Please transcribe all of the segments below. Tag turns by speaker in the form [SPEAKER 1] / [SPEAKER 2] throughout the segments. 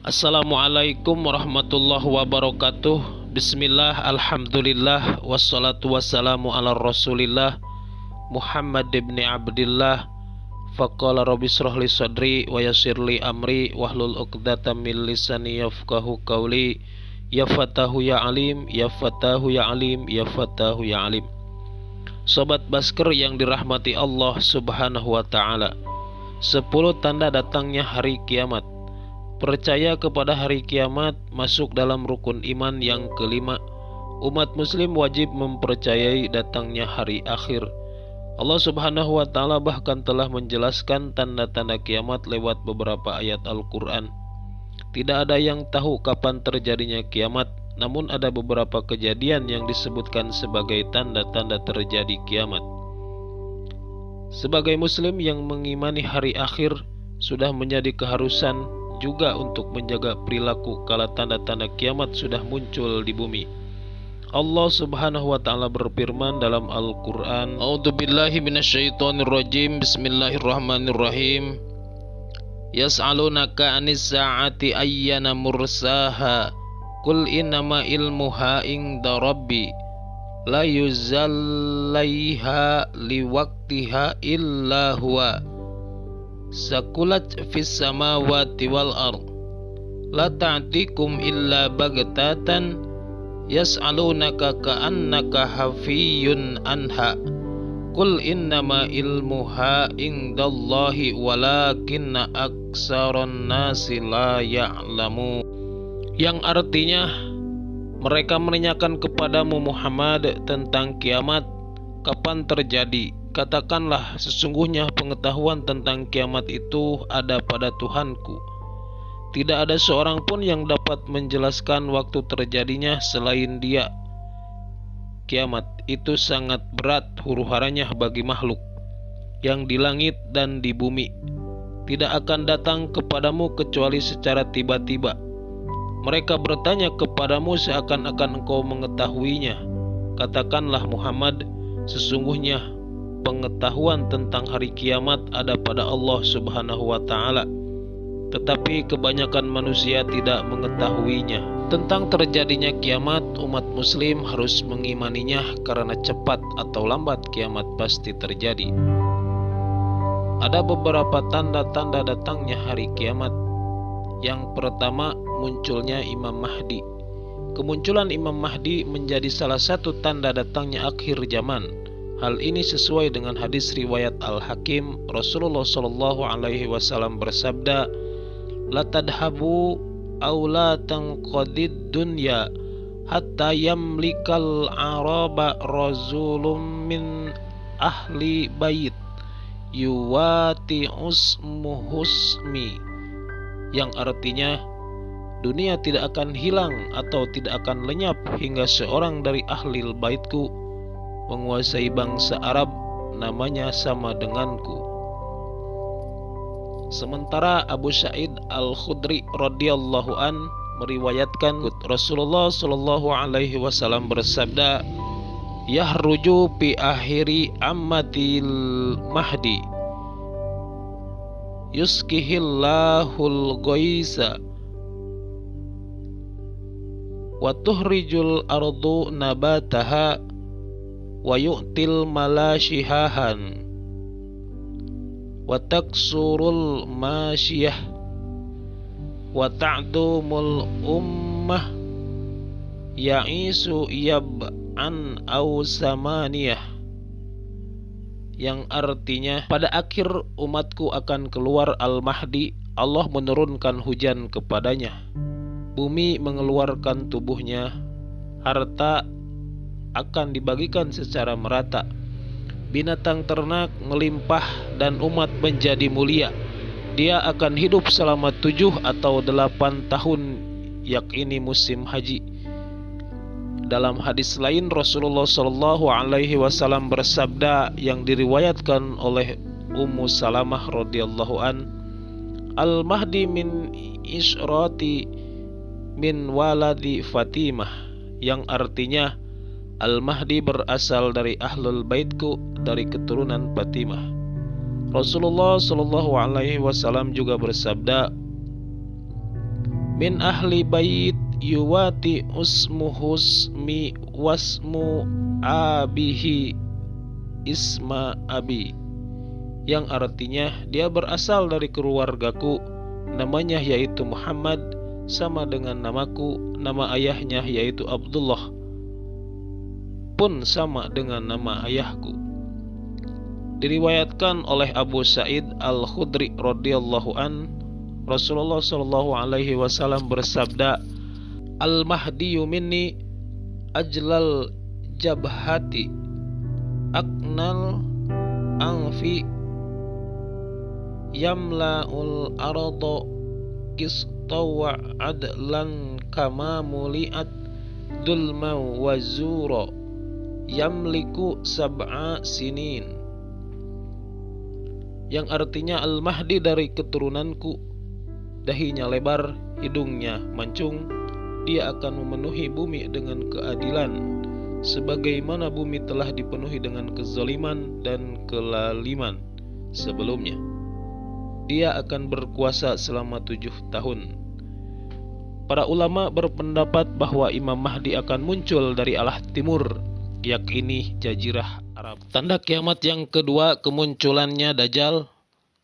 [SPEAKER 1] Assalamualaikum warahmatullahi wabarakatuh. Bismillah, alhamdulillah, wassalatu wassalamu ala rasulillah Muhammad ibn Abdillah. Faqala rabbi shrah li sadri wa yassir li amri wahlul 'uqdatam min lisani yafqahu qawli. Ya Fatahu ya Alim, ya Fatahu ya Alim, ya Fatahu ya Alim. Sobat Basker yang dirahmati Allah Subhanahu wa taala. 10 tanda datangnya hari kiamat. Percaya kepada hari kiamat masuk dalam rukun iman yang kelima. Umat muslim wajib mempercayai datangnya hari akhir. Allah Subhanahu wa taala bahkan telah menjelaskan tanda-tanda kiamat lewat beberapa ayat Al-Qur'an. Tidak ada yang tahu kapan terjadinya kiamat, namun ada beberapa kejadian yang disebutkan sebagai tanda-tanda terjadi kiamat. Sebagai muslim yang mengimani hari akhir, sudah menjadi keharusan juga untuk menjaga perilaku kala tanda-tanda kiamat sudah muncul di bumi. Allah Subhanahu wa taala berfirman dalam Al-Qur'an, A'udzubillahi minasyaitonirrajim. Bismillahirrahmanirrahim. Yas'alunaka 'anis sa'ati ayyana mursaha. Qul innama ilmuha 'inda rabbi. La yuzallaiha liwaqtiha illa huwa. Sakulat fis samawati wal ard. La ta'tikum illa baghtatan. Yas'alunaka ka'annaka hafiyun anha. Qul innama ilmuha indallahi walakinna aksaron nasi la ya'lamu. Yang artinya, mereka menanyakan kepadamu Muhammad tentang kiamat, kapan terjadi. Katakanlah, sesungguhnya pengetahuan tentang kiamat itu ada pada Tuhanku. Tidak ada seorang pun yang dapat menjelaskan waktu terjadinya selain Dia. Kiamat itu sangat berat huru-haranya bagi makhluk yang di langit dan di bumi. Tidak akan datang kepadamu kecuali secara tiba-tiba. Mereka bertanya kepadamu seakan-akan engkau mengetahuinya. Katakanlah Muhammad, sesungguhnya pengetahuan tentang hari kiamat ada pada Allah Subhanahu wa taala, tetapi kebanyakan manusia tidak mengetahuinya. Tentang terjadinya kiamat, umat muslim harus mengimaninya karena cepat atau lambat kiamat pasti terjadi. Ada beberapa tanda-tanda datangnya hari kiamat. Yang pertama, munculnya Imam Mahdi. Kemunculan Imam Mahdi menjadi salah satu tanda datangnya akhir zaman. Hal ini sesuai dengan hadis riwayat Al-Hakim. Rasulullah sallallahu alaihi wasallam bersabda, "La tadhabu aw la tanqadid dunya hatta yamlikal araba razulun min ahli bait yuwati usmuhusmi." Yang artinya, dunia tidak akan hilang atau tidak akan lenyap hingga seorang dari ahli baitku menguasai bangsa Arab namanya sama denganku. Sementara Abu Sa'id Al-Khudri radhiyallahu an meriwayatkan Rasulullah sallallahu alaihi wasallam bersabda, "Yahruju fi akhiri ammatil mahdi yuskihillahul ghaisa wa tuhrijul ardu nabataha wa yu'til malashihahan wa taksurul masyiyah wa ta'dumul ummah ya'isu yab'an aw samaniyah." Yang artinya, pada akhir umatku akan keluar Al-Mahdi. Allah menurunkan hujan kepadanya, bumi mengeluarkan tubuhnya, harta akan dibagikan secara merata, binatang ternak melimpah dan umat menjadi mulia. Dia akan hidup selama 7 atau 8 tahun, yakni musim haji. Dalam hadis lain, Rasulullah sallallahu alaihi wasallam bersabda yang diriwayatkan oleh Ummu Salamah radhiyallahu an, "Al-Mahdi min isyrati min waladi Fatimah." Yang artinya, Al-Mahdi berasal dari ahlul baitku, dari keturunan Fatimah. Rasulullah sallallahu alaihi wasallam juga bersabda, min ahli bait yuwati usmuhusmi wasmu abihi isma abi, yang artinya dia berasal dari keluargaku, namanya yaitu Muhammad, sama dengan namaku, nama ayahnya yaitu Abdullah pun sama dengan nama ayahku. Diriwayatkan oleh Abu Sa'id Al-Khudri radhiyallahu an, Rasulullah sallallahu alaihi wasallam bersabda, Al-Mahdiyu minni ajlal jabhati aknal anfi yamla'ul arda kistawa adlan kama muli'at dulma wa zura yamliku sab'a sinin, yang artinya Al-Mahdi dari keturunanku, dahinya lebar, hidungnya mancung, dia akan memenuhi bumi dengan keadilan sebagaimana bumi telah dipenuhi dengan kezaliman dan kelaliman sebelumnya. Dia akan berkuasa selama 7 tahun. Para ulama berpendapat bahwa Imam Mahdi akan muncul dari arah timur, yakni Jazirah Arab. Tanda kiamat yang kedua, kemunculannya Dajjal.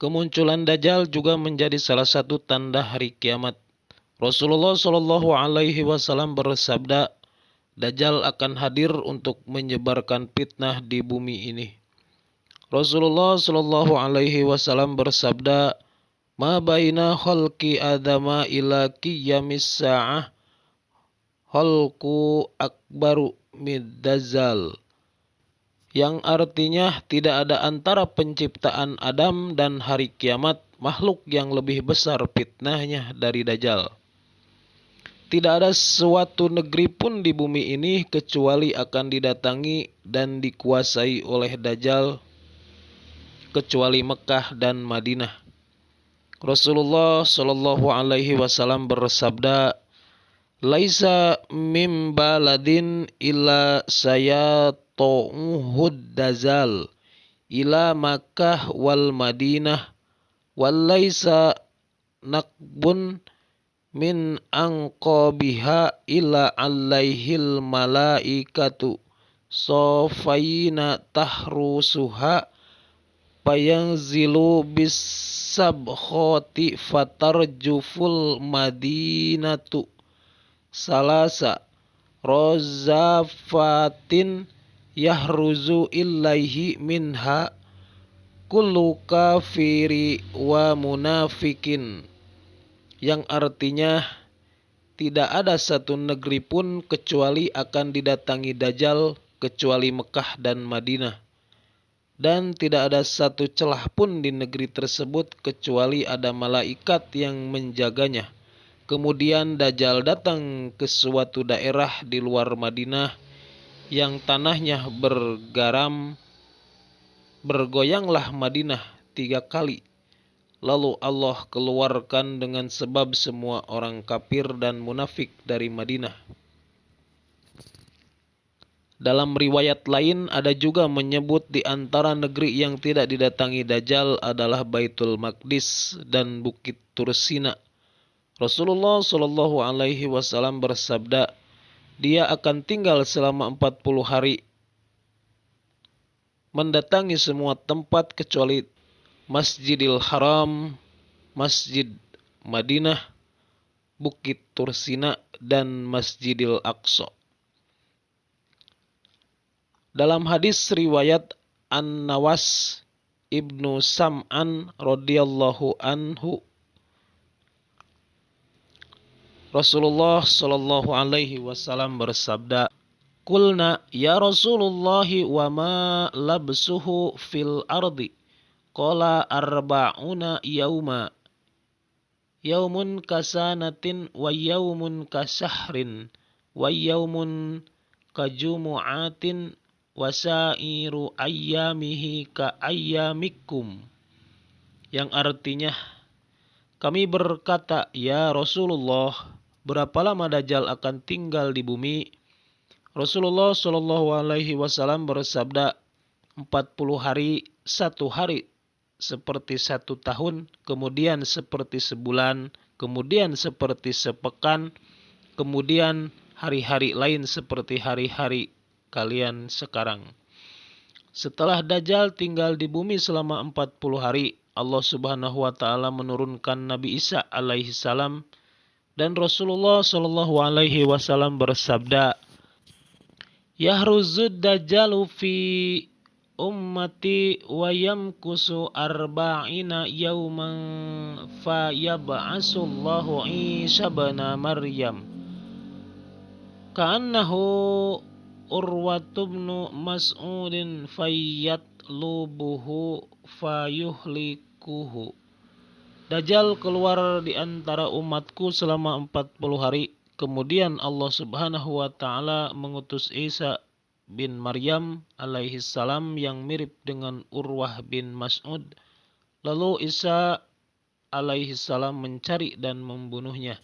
[SPEAKER 1] Kemunculan Dajjal juga menjadi salah satu tanda hari kiamat. Rasulullah Shallallahu Alaihi Wasallam bersabda, Dajjal akan hadir untuk menyebarkan fitnah di bumi ini. Rasulullah Shallallahu Alaihi Wasallam bersabda, Ma baina khalqi adama ila qiyamis sa'ah khalqu akbaru mid Dajjal, yang artinya tidak ada antara penciptaan Adam dan hari kiamat makhluk yang lebih besar fitnahnya dari Dajjal. Tidak ada suatu negeri pun di bumi ini kecuali akan didatangi dan dikuasai oleh Dajjal, kecuali Mekah dan Madinah. Rasulullah Shallallahu Alaihi Wasallam bersabda, Laisa mim baladin illa sayato'uhud Dajjal ila Makkah wal Madinah wal laisa nakbun min anqabiha illa alaihil malaikatu sofaina tahrusuha payanzilu bisabkhoti fatarjuful madinatu salasa rozafatin yahruzu ilaihi minha kullu kafiri wa munafikin, yang artinya tidak ada satu negeri pun kecuali akan didatangi Dajjal kecuali Mekah dan Madinah, dan tidak ada satu celah pun di negeri tersebut kecuali ada malaikat yang menjaganya. Kemudian Dajjal datang ke suatu daerah di luar Madinah yang tanahnya bergaram, bergoyanglah Madinah 3 kali. Lalu Allah keluarkan dengan sebab semua orang kafir dan munafik dari Madinah. Dalam riwayat lain ada juga menyebut di antara negeri yang tidak didatangi Dajjal adalah Baitul Maqdis dan Bukit Tursina. Rasulullah Shallallahu Alaihi Wasallam bersabda, dia akan tinggal selama 40 hari mendatangi semua tempat kecuali Masjidil Haram, Masjid Madinah, Bukit Tursina, dan Masjidil Aqsa. Dalam hadis riwayat An-Nawas Ibnu Sam'an radhiyallahu anhu, Rasulullah Shallallahu Alaihi Wasallam bersabda, Qulna ya Rasulullah wa ma labsuhu fil ardi, qala arba'una yauma, yaumun kasanatin wa yaumun kasahrin wa yaumun kajumu'atin wa sa'iru ayyamihi ka ayyamikum, yang artinya, kami berkata, ya Rasulullah, berapa lama Dajjal akan tinggal di bumi? Rasulullah Shallallahu Alaihi Wasallam bersabda, 40 hari, 1 hari seperti 1 tahun, kemudian seperti sebulan, kemudian seperti sepekan, kemudian hari-hari lain seperti hari-hari kalian sekarang. Setelah Dajjal tinggal di bumi selama 40 hari, Allah Subhanahu wa taala menurunkan Nabi Isa alaihi salam, dan Rasulullah sallallahu alaihi wasallam bersabda, "Yahruzud Dajjalu fi ummati wa yamkusu arba'ina yawman fa yab'asullahu Isa bin Maryam ka'annahu urwatubnu mas'udin fayyatlubuhu fayuhlikuhu." Dajjal keluar di antara umatku selama 40 hari. Kemudian Allah Subhanahu wa taala mengutus Isa bin Maryam alaihi salam yang mirip dengan Urwah bin Mas'ud. Lalu Isa alaihi salam mencari dan membunuhnya.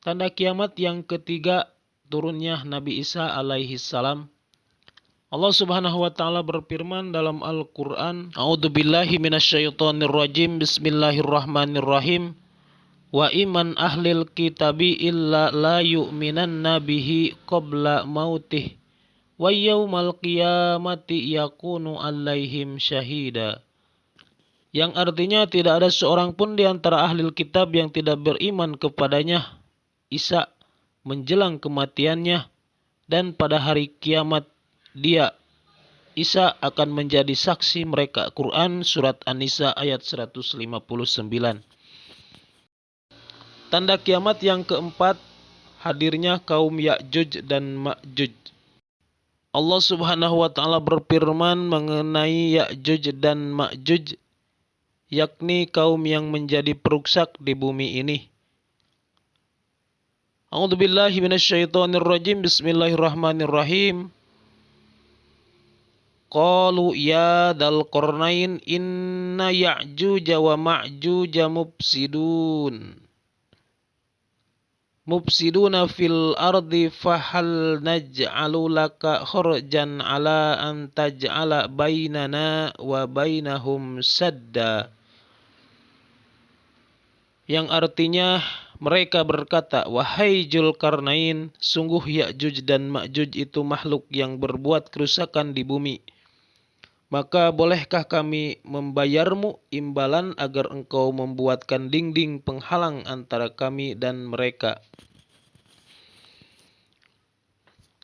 [SPEAKER 1] Tanda kiamat yang ketiga, turunnya Nabi Isa alaihi salam. Allah Subhanahu wa taala berfirman dalam Al-Qur'an, "A'udzubillahi minasyaitonirrajim. Bismillahirrahmanirrahim. Wa iman ahlil kitabi illa la yu'minanna bihi qabla mautih. Wa yaumal qiyamati yakunu 'alaihim syahida." Yang artinya tidak ada seorang pun di antara ahlil kitab yang tidak beriman kepadanya Isa menjelang kematiannya, dan pada hari kiamat dia Isa akan menjadi saksi mereka. Quran surat An-Nisa ayat 159. Tanda kiamat yang keempat, hadirnya kaum Ya'juj dan Ma'juj. Allah Subhanahu wa taala berfirman mengenai Ya'juj dan Ma'juj, yakni kaum yang menjadi perusak di bumi ini. A'udzubillahi minasyaitonirrajim. Bismillahirrahmanirrahim. Qalu ya dzal qarnain inna Ya'juj wa Ma'juj mufsiduna fil ardi fahal naj'alu laka kharjan ala an taj'ala bainana wa bainahum sadda. Yang artinya mereka berkata, "Wahai Dzulkarnain, sungguh Ya'juj dan Ma'juj itu makhluk yang berbuat kerusakan di bumi. Maka bolehkah kami membayarmu imbalan agar engkau membuatkan dinding penghalang antara kami dan mereka?"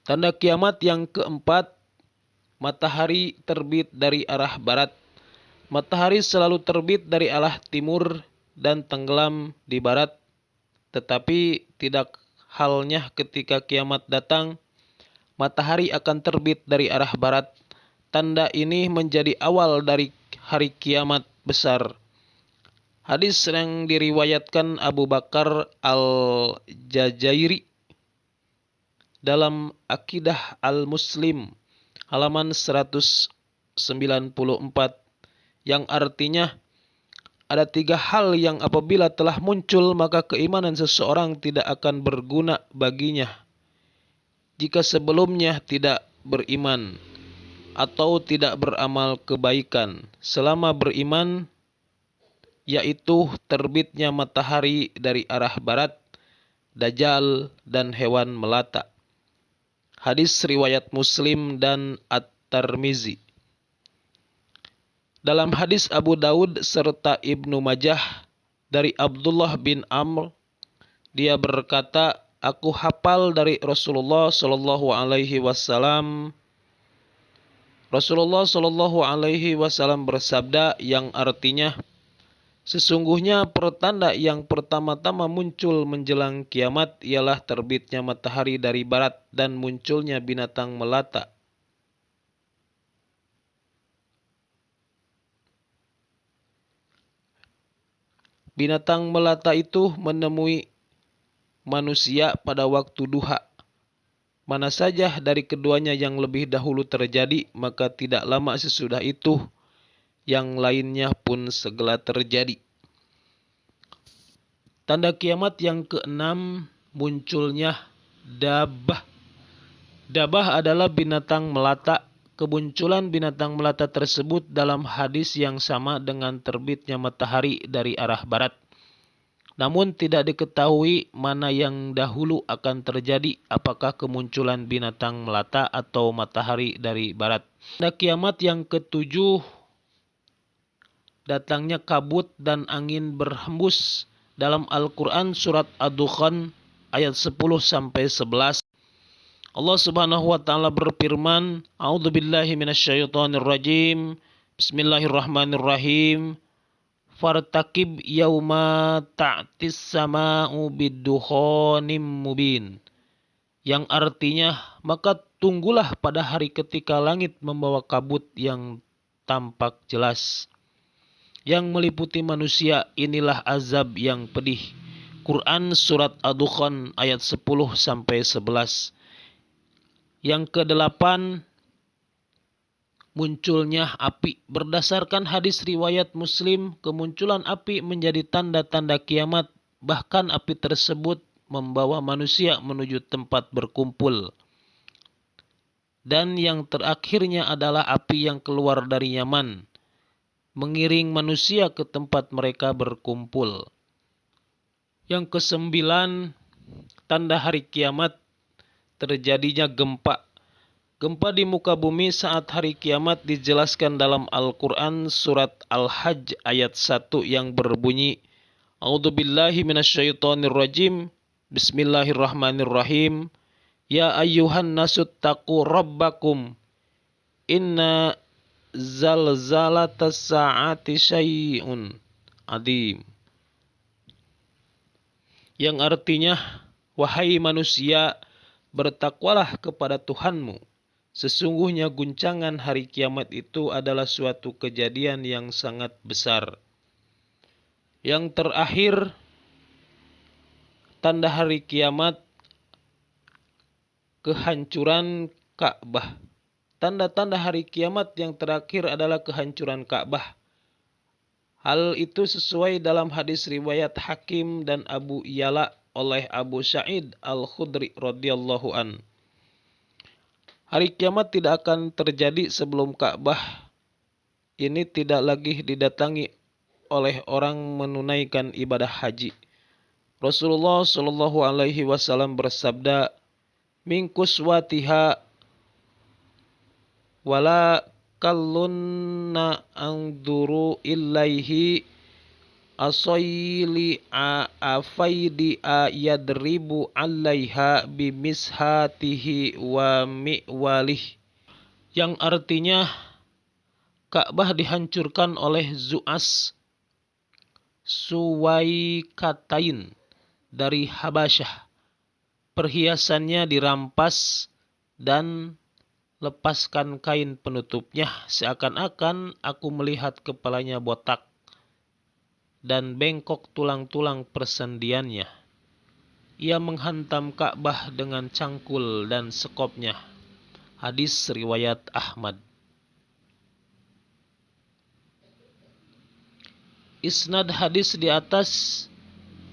[SPEAKER 1] Tanda kiamat yang keempat, matahari terbit dari arah barat. Matahari selalu terbit dari arah timur dan tenggelam di barat. Tetapi tidak halnya ketika kiamat datang, matahari akan terbit dari arah barat. Tanda ini menjadi awal dari hari kiamat besar. Hadis yang diriwayatkan Abu Bakar Al-Jazairi dalam Aqidah Al-Muslim halaman 194, yang artinya ada 3 hal yang apabila telah muncul maka keimanan seseorang tidak akan berguna baginya jika sebelumnya tidak beriman atau tidak beramal kebaikan selama beriman, yaitu terbitnya matahari dari arah barat, Dajjal, dan hewan melata. Hadis riwayat Muslim dan At-Tirmizi. Dalam hadis Abu Daud serta Ibnu Majah dari Abdullah bin Amr, dia berkata, "Aku hafal dari Rasulullah sallallahu alaihi wasallam. Rasulullah sallallahu alaihi wasallam bersabda, yang artinya, sesungguhnya pertanda yang pertama-tama muncul menjelang kiamat ialah terbitnya matahari dari barat dan munculnya binatang melata. Binatang melata itu menemui manusia pada waktu duha. Mana saja dari keduanya yang lebih dahulu terjadi, maka tidak lama sesudah itu yang lainnya pun segera terjadi." Tanda kiamat yang keenam, munculnya dabah. Dabah adalah binatang melata. kemunculan binatang melata tersebut dalam hadis yang sama dengan terbitnya matahari dari arah barat. Namun tidak diketahui mana yang dahulu akan terjadi, apakah kemunculan binatang melata atau matahari dari barat. Tanda kiamat yang ketujuh, datangnya kabut dan angin berhembus. Dalam Al-Quran surat Ad-Dukhan ayat 10-11. Allah Subhanahu wa taala berfirman, A'udzubillahi minasyaitonirrajim. Bismillahirrahmanirrahim. Fartakib yauma ta'tis sama'u bidukhanim mubin. Yang artinya, maka tunggulah pada hari ketika langit membawa kabut yang tampak jelas, yang meliputi manusia. Inilah azab yang pedih. Quran surat Ad-Dukhan ayat 10-11. Yang kedelapan, munculnya api. Berdasarkan hadis riwayat Muslim, kemunculan api menjadi tanda-tanda kiamat. Bahkan api tersebut membawa manusia menuju tempat berkumpul. Dan yang terakhirnya adalah api yang keluar dari Yaman, mengiring manusia ke tempat mereka berkumpul. Yang kesembilan, tanda hari kiamat, terjadinya gempa. Gempa di muka bumi saat hari kiamat dijelaskan dalam Al-Quran surat Al-Hajj ayat 1 yang berbunyi, A'udzubillahi minasyaitonirrajim. Bismillahirrahmanirrahim. Ya ayyuhan nasuttaqu rabbakum. Inna zalzalatas sa'ati syai'un adim. Yang artinya, wahai manusia, bertakwalah kepada Tuhanmu. Sesungguhnya guncangan hari kiamat itu adalah suatu kejadian yang sangat besar. Yang terakhir, tanda hari kiamat, kehancuran Ka'bah. Tanda-tanda hari kiamat yang terakhir adalah kehancuran Ka'bah. Hal itu sesuai dalam hadis riwayat Hakim dan Abu Yala oleh Abu Sa'id Al-Khudri radhiyallahu an. Hari kiamat tidak akan terjadi sebelum Ka'bah ini tidak lagi didatangi oleh orang menunaikan ibadah haji. Rasulullah Shallallahu alaihi wasallam bersabda, "Min kuswatiha wala kallunna anzuru ilaihi asoyli afaidi yadribu alaiha bimishatihi wa mi'walih." Yang artinya, Ka'bah dihancurkan oleh Zu'as Suwaikatain dari Habasyah. Perhiasannya dirampas dan lepaskan kain penutupnya, seakan-akan aku melihat kepalanya botak dan bengkok tulang-tulang persendiannya. Ia menghantam Ka'bah dengan cangkul dan sekopnya. Hadis riwayat Ahmad. Isnad hadis di atas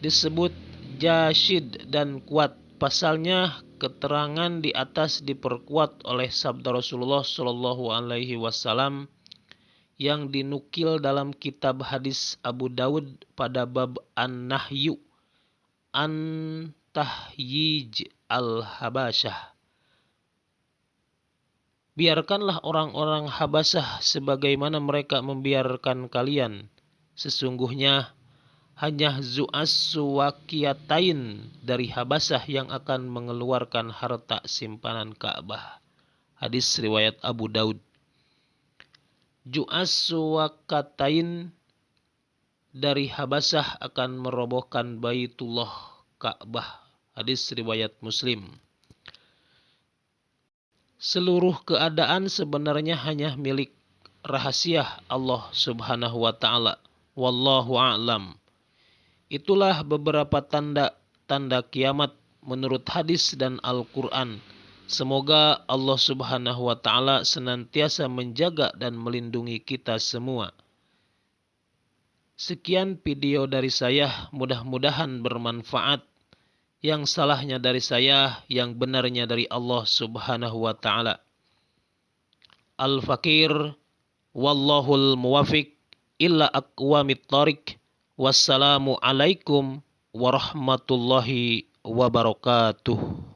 [SPEAKER 1] disebut jasyid dan kuat. Pasalnya, keterangan di atas diperkuat oleh sabda Rasulullah Shallallahu alaihi wasallam yang dinukil dalam kitab hadis Abu Dawud pada bab An-Nahyu an Tahyij al-Habasyah. Biarkanlah orang-orang Habasyah sebagaimana mereka membiarkan kalian. Sesungguhnya hanya Zu'as Suwakiyatain dari Habasyah yang akan mengeluarkan harta simpanan Ka'bah. Hadis riwayat Abu Daud. Zu'as Suwakatain dari Habasyah akan merobohkan Baitullah Ka'bah. Hadis riwayat Muslim. Seluruh keadaan sebenarnya hanya milik rahasia Allah Subhanahu wa taala. Wallahu a'lam. Itulah beberapa tanda-tanda kiamat menurut hadis dan Al-Quran. Semoga Allah Subhanahu wa taala senantiasa menjaga dan melindungi kita semua. Sekian video dari saya, mudah-mudahan bermanfaat. Yang salahnya dari saya, yang benarnya dari Allah Subhanahu wa taala. al-fakir. Wallahul muwafiq illa aqwamit thariq. Wassalamu alaikum warahmatullahi wabarakatuh.